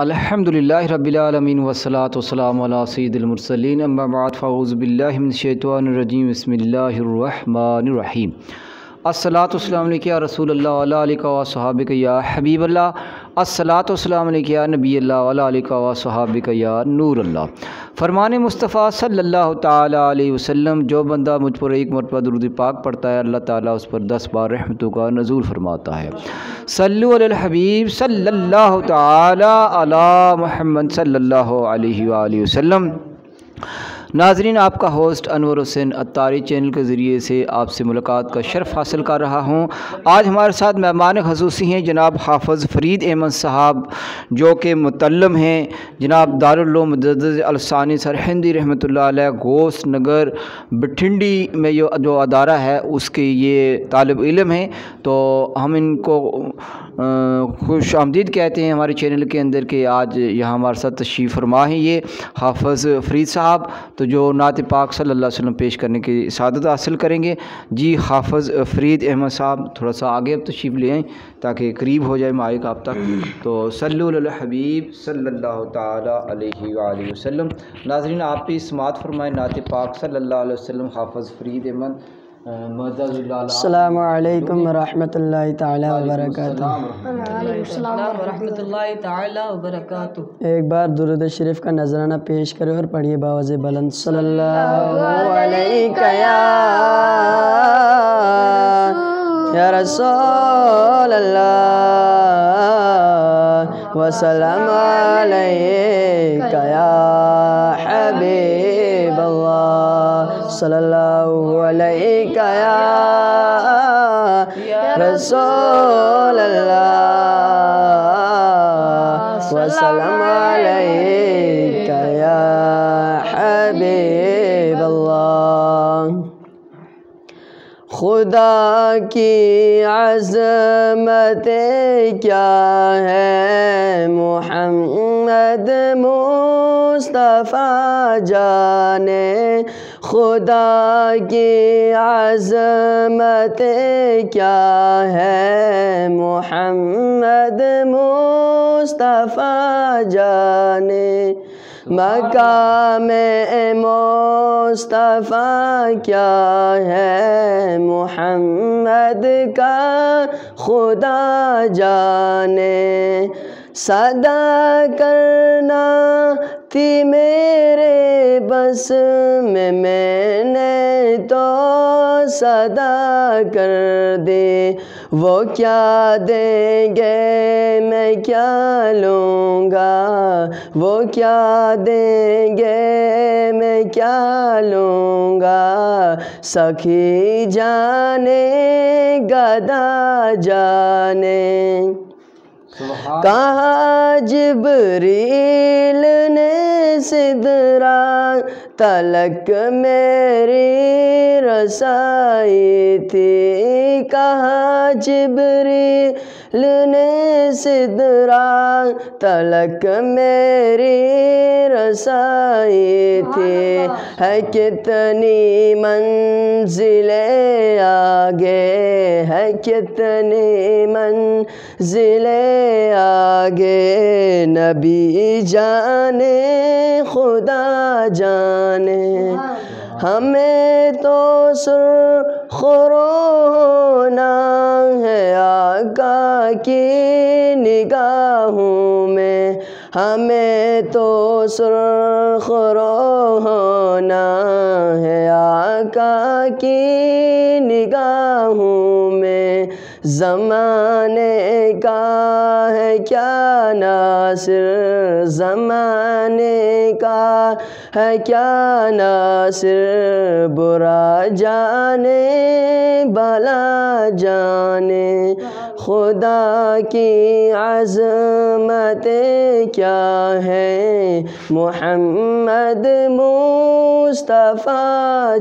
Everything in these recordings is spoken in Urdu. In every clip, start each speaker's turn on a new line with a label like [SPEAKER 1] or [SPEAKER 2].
[SPEAKER 1] الحمدللہ رب العالمین والصلاة والسلام علی سید المرسلین اما بعد فاعوذ باللہ من الشیطان الرجیم بسم اللہ الرحمن الرحیم الصلاۃ والسلام علیکہ یا رسول اللہ وعلی آلہ وصحبہ یا حبیب اللہ الصلاۃ والسلام علیکہ یا نبی اللہ وعلی آلہ وصحبہ یا نور اللہ۔ فرمان مصطفیٰ صلی اللہ تعالیٰ علیہ وسلم، جو بندہ مجھ پر ایک مرتبہ درود پاک پڑھتا ہے اللہ تعالیٰ اس پر 10 بار رحمتوں کا نزول فرماتا ہے۔ صلو علی الحبیب صلی اللہ تعالیٰ علی محمد صلی اللہ علیہ وآلہ وسلم۔ ناظرین، آپ کا ہوسٹ انور حسین اتاری چینل کے ذریعے سے آپ سے ملاقات کا شرف حاصل کر رہا ہوں۔ آج ہمارے ساتھ مہمان خصوصی ہیں جناب حافظ فرید احمد صاحب، جو کہ متعلم ہیں جناب دارالعلوم مجدد الثانی سرہندی رحمۃ اللہ علیہ، گوشت نگر بٹھنڈی میں جو ادارہ ہے اس کے یہ طالب علم ہیں، تو ہم ان کو خوش آمدید کہتے ہیں ہمارے چینل کے اندر کہ آج یہاں ہمارے ساتھ تشریف فرما ہیں یہ حافظ فرید صاحب، تو جو نعت پاک صلی اللہ علیہ وسلم پیش کرنے کی سعادت حاصل کریں گے۔ جی حافظ فرید احمد صاحب تھوڑا سا آگے اب تشریف لے آئیں تاکہ قریب ہو جائے مائک آپ تک۔ تو صلو علی الحبیب صلی اللہ تعالیٰ علیہ وآلہ وسلم۔ ناظرین، آپ بھی سماعت فرمائیں نعت پاک صلی اللہ علیہ وسلم۔ حافظ فرید احمد
[SPEAKER 2] السلام علیکم ورحمۃ اللہ تعالیٰ وبرکاتہ۔
[SPEAKER 3] السلام ورحمۃ اللہ تعالیٰ وبرکاتہ۔
[SPEAKER 2] ایک بار درود شریف کا نذرانہ پیش کرے اور پڑھیے باوز بلند، صلی اللہ علیہ یا رسول اللہ وسلم علیہ یا حبیب اللہ، صلی اللہ علیہ یا رسول اللہ وسلم علیہ یا حبیب اللہ۔ خدا کی عظمت کیا ہے محمد مصطفیٰ جانے، خدا کی عظمت کیا ہے محمد مصطفیٰ جانے، مقام مصطفیٰ کیا ہے محمد کا خدا جانے، صدا کرنا تھی میرے بس میں نے تو صدا کر دی، وہ کیا دیں گے میں کیا لوں گا، وہ کیا دیں گے میں کیا لوں گا، سخی جانے گدا جانے، کہا جبریل نے سدرا تلک میری رسائی تھی، کہا جبریل نے سدرا تلک میری رسائی تھی، ہے کتنی منزلیں آگے، ہے کتنی منزلیں آگے، نبی جانے خدا جانے، ہمیں تو سرخرو ہونا ہے آقا کی نگاہوں میں، ہمیں تو سرخرو ہونا ہے آقا کی نگاہوں میں، زمانے کا ہے کیا ناصر، زمانے کا ہے کیا ناصر، برا جانے بلا جانے، خدا کی عظمت کیا ہے محمد مصطفیٰ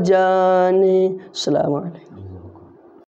[SPEAKER 2] جانے۔ السلام علیکم۔